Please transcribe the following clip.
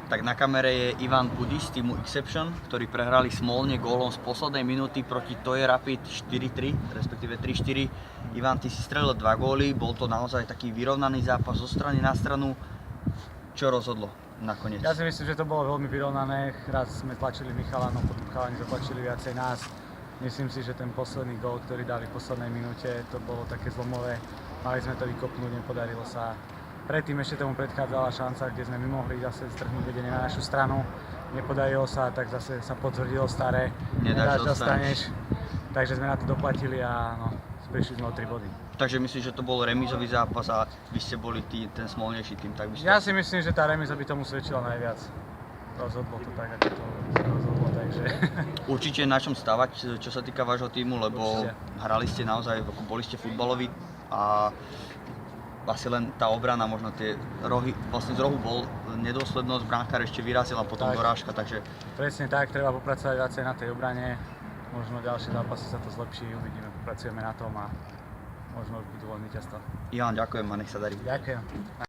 Tak na kamere je Ivan Budis z týmu Exception, ktorí prehrali smolne gólom z poslednej minúty proti Toje Rapid 4-3, respektíve 3-4. Ivan, ty si strelil 2 góly, bol to naozaj taký vyrovnaný zápas zo strany na stranu. Čo rozhodlo nakoniec? Ja si myslím, že to bolo veľmi vyrovnané. Raz sme tlačili Michala, no potom chalani zatlačili viacej nás. Myslím si, že ten posledný gól, ktorý dali v poslednej minúte, to bolo také zlomové. Mali sme to vykopnúť, nepodarilo sa. Predtým ešte tomu predchádzala šanca, kde sme my mohli zase strhnúť vedenie na našu stranu. Nepodarilo sa, tak zase sa potvrdilo staré. Nedáš, dostaneš. Takže sme na to doplatili a no, prišli sme o 3 body. Takže myslíš, že to bol remízový zápas a vy ste boli ten smolnejší tým, tak by ste... Ja si myslím, že tá remíza by tomu svedčila najviac. Rozhodlo to tak, ako to rozhodlo, takže... Určite na čom stavať, čo sa týka vášho týmu, lebo Určite. hrali ste naozaj, boli ste futbaloví a asi len tá obrana, možno tie rohy, vlastne z rohu bol nedôslednosť, bránkár ešte vyrazil a potom Tak. dorážka, takže... Presne tak, treba popracovať viacej na tej obrane. Možno ďalšie zápasy sa to zlepší, uvidíme, popracujeme na tom a možno už budú len víťazstva. Ivan, ďakujem a nech sa darí. Ďakujem.